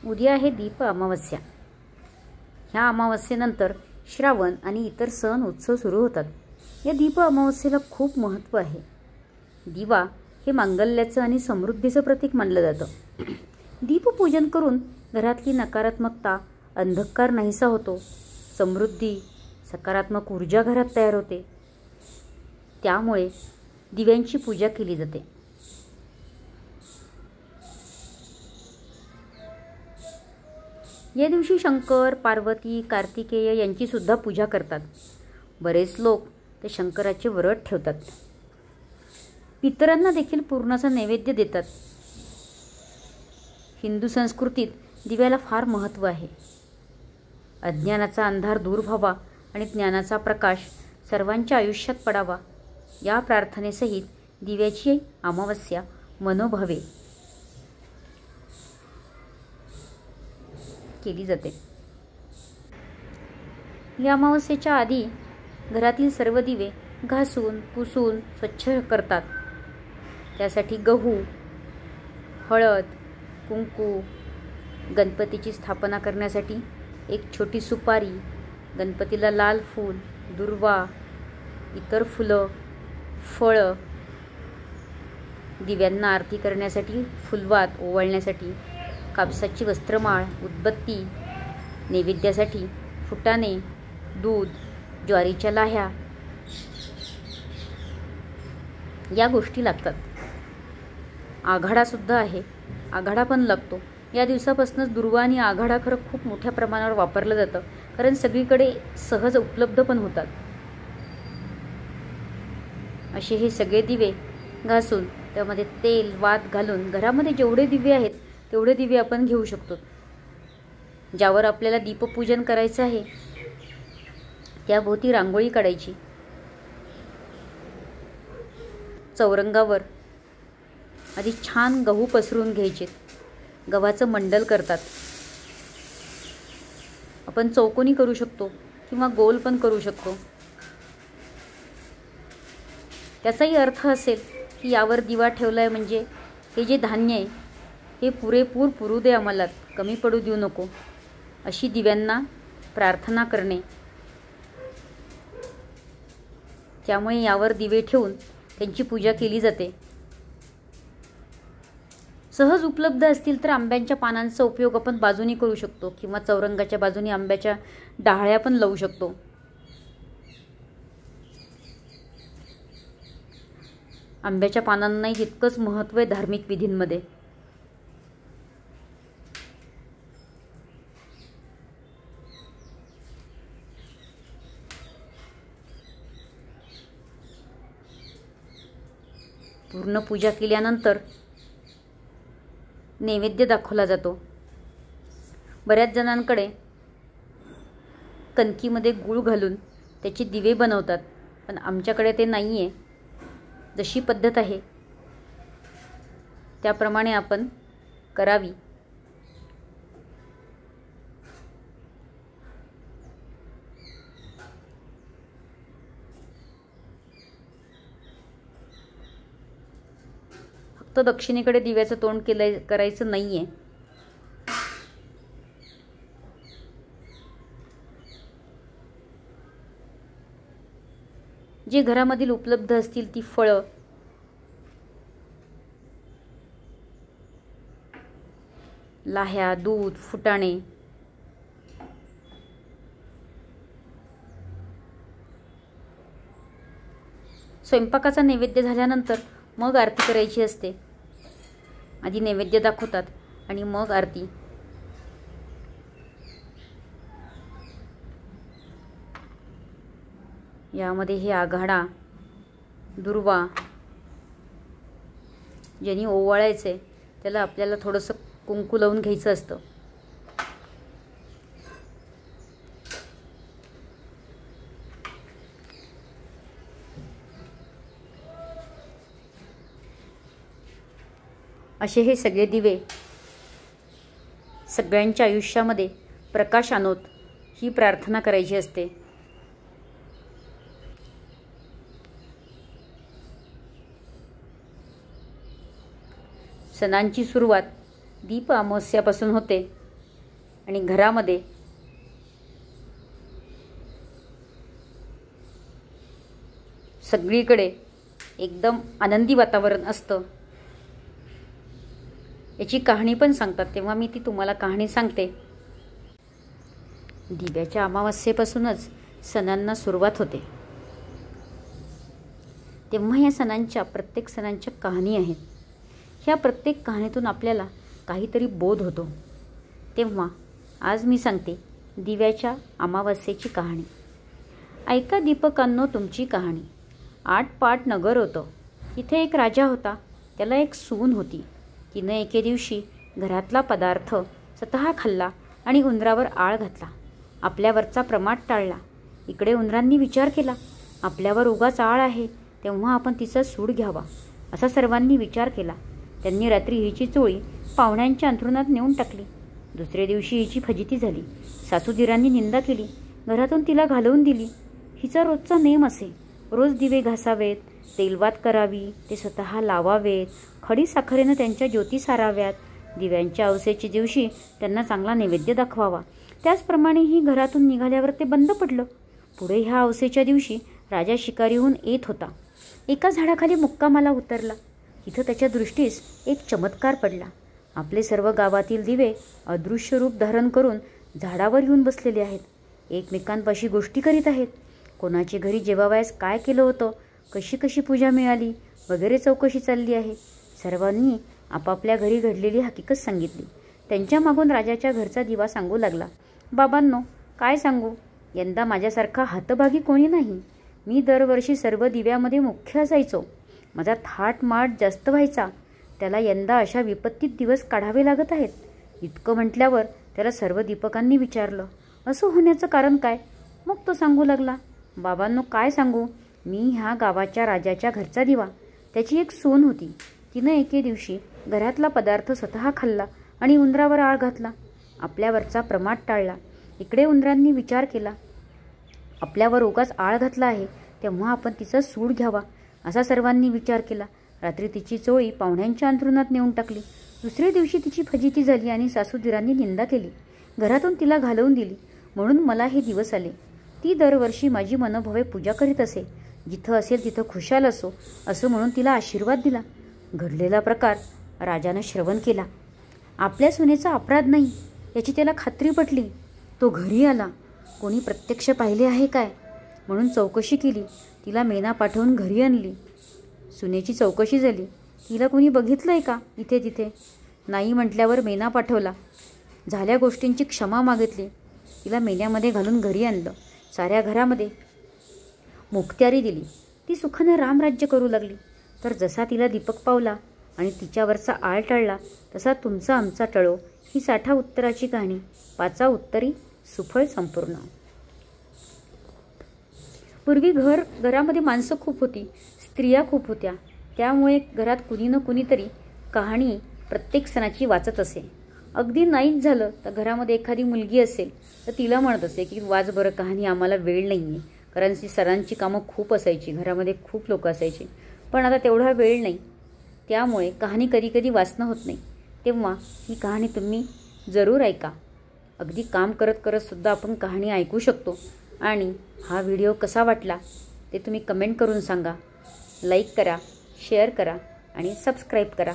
उद्या आहे दीप अमावस्या। ह्या अमावस्येनंतर श्रावण आणि इतर सण उत्सव सुरू होतात। या दीप अमावस्येला खूप महत्त्व आहे। दिवा हे मांगल्याचं आणि समृद्धीचं प्रतीक मानलं जातं। दीपपूजन करून घरातली नकारात्मकता, अंधकार नाहीसा होतो। समृद्धी, सकारात्मक ऊर्जा घरात तयार होते। त्यामुळे दिव्यांची पूजा केली जाते। या दिवशी शंकर, पार्वती, कार्तिकेय यांची सुद्धा पूजा करतात। बरेच लोक ते शंकराचे व्रत ठेवतात। पितरांना देखील पुरणाचा नैवेद्य देतात। हिंदू संस्कृतीत दिव्याला फार महत्त्व आहे। अज्ञानाचा अंधार दूर व्हावा आणि ज्ञानाचा प्रकाश सर्वांच्या आयुष्यात पडावा या प्रार्थनेसहित दिव्याची अमावस्या मनोभावे केली जाते। या अमावस्येच्या आधी घरातील सर्व दिवे घासून पुसून स्वच्छ करतात। त्यासाठी गहू, हळद, कुंकू, गणपतीची स्थापना करण्यासाठी एक छोटी सुपारी, गणपतीला लाल फूल, दुर्वा, इतर फुलं, फळं, दिव्यांना आरती करण्यासाठी फुलवात ओवाळण्यासाठी कापसाची वस्त्रमाळ, उदबत्ती, नैवेद्यासाठी फुटाणे, दूध, ज्वारीच्या लाह्या या गोष्टी लागतात। आघाडा सुद्धा आहे, आघाडा पण लागतो। या दिवसापासूनच दुर्वा आणि आघाडा खरं खूप मोठ्या प्रमाणावर वापरलं जातं, कारण सगळीकडे सहज उपलब्ध पण होतात। असे हे सगळे दिवे घासून त्यामध्ये तेल, वात घालून घरामध्ये जेवढे दिवे आहेत तेवढे दिवे आपण घेऊ शकतो। ज्यावर आपल्याला दीपपूजन करायचं आहे त्याभोवती रांगोळी काढायची। चौरंगावर आधी छान गहू पसरून घ्यायचे। गव्हाचं मंडल करतात। आपण चौकोनी करू शकतो किंवा गोल पण करू शकतो। त्याचाही अर्थ असेल की यावर दिवा ठेवलाय म्हणजे हे जे धान्य आहे हे पुरेपूर पुरू दे, आम्हाला कमी पडू देऊ नको, अशी दिव्यांना प्रार्थना करणे। त्यामुळे यावर दिवे ठेवून त्यांची पूजा केली जाते। सहज उपलब्ध असतील तर आंब्यांच्या पानांचा उपयोग आपण बाजूनी करू शकतो किंवा चौरंगाच्या बाजूनी आंब्याच्या डाहळ्या पण लावू शकतो। आंब्याच्या पानांनाही तितकंच महत्त्व आहे धार्मिक विधींमध्ये। पूर्ण पूजा केल्यानंतर नैवेद्य दाखवला जातो। बऱ्याच जणांकडे कणकीमध्ये गूळ घालून त्याचे दिवे बनवतात, पण आमच्याकडे ते नाही आहे। जशी पद्धत आहे त्याप्रमाणे आपण करावी। फक्त दक्षिणेकडे दिव्याचं तोंड करायचं नाहीये। जे घरामधील उपलब्ध असतील ती फळं, लाह्या, दूध, फुटाणे, स्वयंपाकाचा नैवेद्य झाल्यानंतर मग आरती करायची असते। आधी नैवेद्य दाखवतात आणि मग आरती। यामध्ये हे आघाडा, दुर्वा ज्यांनी ओवाळायचे त्याला आपल्याला थोडंसं कुंकू लावून घ्यायचं असतं। असे हे सगळे दिवे सगळ्यांच्या आयुष्यामध्ये प्रकाश आणोत ही प्रार्थना करायची असते। सणांची सुरुवात दीप अमावस्यापासून होते आणि घरामध्ये सगळीकडे एकदम आनंदी वातावरण असतं। याची कहाणी पण सांगतात, तेव्हा मी ती तुम्हाला कहाणी सांगते। दिव्याच्या अमावस्येपासूनच सणांना सुरुवात होते। तेव्हा या सणांच्या प्रत्येक सणांच्या कहाणी आहेत। ह्या प्रत्येक कहाणीतून आपल्याला काहीतरी बोध होतो। तेव्हा आज मी सांगते दिव्याच्या अमावस्येची कहाणी। ऐका दीपकांनो तुमची कहाणी। आटपाट नगर होतं। तिथे एक राजा होता। त्याला एक सून होती। तिनं एके दिवशी घरातला पदार्थ स्वतः खाल्ला आणि उंदरावर आळ घातला। आपल्यावरचा प्रमाद टाळला। इकडे उंदरांनी विचार केला, आपल्यावर उगाच आळ आहे, तेव्हा आपण तिचा सूड घ्यावा, असा सर्वांनी विचार केला। त्यांनी रात्री हिची चोळी पाहुण्यांच्या अंथरुणात नेऊन टाकली। दुसरे दिवशी हिची फजिती झाली। सासूदिरांनी निंदा केली, घरातून तिला घालवून दिली। हिचा रोजचा नेम असे, रोज दिवे घासावेत, तेलवात करावी, ते स्वतः लावावेत, खडी साखरेनं त्यांच्या ज्योती साराव्यात, दिव्यांच्या अवसेच्या दिवशी त्यांना चांगला नैवेद्य दाखवावा। त्याचप्रमाणे ही घरातून निघाल्यावर ते बंद पडलं। पुढे ह्या अवसेच्या दिवशी राजा शिकारीहून येत होता। एका झाडाखाली मुक्कामाला उतरला। तिथं त्याच्या दृष्टीस एक चमत्कार पडला। आपले सर्व गावातील दिवे अदृश्य रूप धारण करून झाडावर येऊन बसलेले आहेत। एकमेकांपाशी गोष्टी करीत आहेत। कोणाचे घरी जेवावयास काय केलं होतं, कशी कशी पूजा मिळाली वगैरे चौकशी चालली आहे। सर्वांनी आपापल्या घरी घडलेली हकीकत सांगितली। त्यांच्या मागून राजाच्या घरचा दिवा सांगू लागला, बाबांनो काय सांगू, यंदा माझ्यासारखा हातभागी कोणी नाही। मी दरवर्षी सर्व दिव्यामध्ये मुख्य असायचो। माझा थाटमाट जास्त व्हायचा। त्याला यंदा अशा विपत्तीत दिवस काढावे लागत आहेत। इतकं म्हटल्यावर त्याला सर्व दीपकांनी विचारलं, असं होण्याचं कारण काय? मग तो सांगू लागला, बाबांनो काय सांगू, मी ह्या गावाच्या राजाच्या घरचा दिवा। त्याची एक सून होती। तिनं एके दिवशी घरातला पदार्थ स्वतः खाल्ला आणि उंदरावर आळ घातला। आपल्यावरचा प्रमाद टाळला। इकडे उंदरांनी विचार केला, आपल्यावर उगाच आळ घातला आहे, तेव्हा आपण तिचा सूड घ्यावा, असा सर्वांनी विचार केला। रात्री तिची चोळी पाहुण्यांच्या अंथरुणात नेऊन टाकली। दुसऱ्या दिवशी तिची फजिती झाली आणि सासूदिरांनी निंदा केली, घरातून तिला घालवून दिली। म्हणून मला हे दिवस आले। ती दरवर्षी माझी मनोभावे पूजा करीत असे। जिथं असेल तिथं खुशाल असो, असं म्हणून तिला आशीर्वाद दिला। घडलेला प्रकार राजानं श्रवण केला। आपल्या सुनेचा अपराध नाही याची त्याला खात्री पटली। तो घरी आला। कोणी प्रत्यक्ष पाहिले आहे काय म्हणून चौकशी केली। तिला मेना पाठवून घरी आणली। सुनेची चौकशी झाली, तिला कोणी बघितलंय का इथे तिथे? नाही म्हटल्यावर मेना पाठवला। झाल्या गोष्टींची क्षमा मागितली। तिला मेन्यामध्ये घालून घरी आणलं। साऱ्या घरामध्ये मुखत्यारी दिली। ती सुखानं रामराज्य करू लागली। तर जसा तिला दीपक पावला आणि तिच्यावरचा आळ टळला, तसा तुमचा आमचा टळो ही 60 उत्तराची कहाणी। 5 उत्तरी सुफळ संपूर्ण। पूर्वी घरामध्ये माणसं खूप होती, स्त्रिया खूप होत्या। त्यामुळे घरात कुणी ना कुणीतरी कहाणी प्रत्येक सणाची वाचत असे। अगदी नाहीच झालं तर घरामध्ये एखादी मुलगी असेल तर तिला म्हणत असे की वाच बरं कहाणी, आम्हाला वेळ नाही आहे, कारण सणांची कामं खूप असायची, घरामध्ये खूप लोक असायचे, पण आता तेवढा वेळ नाही, त्यामुळे कहाणी कधी कधी वाचणं होत नाही। तेव्हा ही कहाणी तुम्ही जरूर ऐका। अगदी काम करत करत सुद्धा आपण कहाणी ऐकू शकतो। आणि हा व्हिडिओ कसा वाटला ते तुम्ही कमेंट करून सांगा। लाईक करा, शेअर करा आणि सबस्क्राईब करा।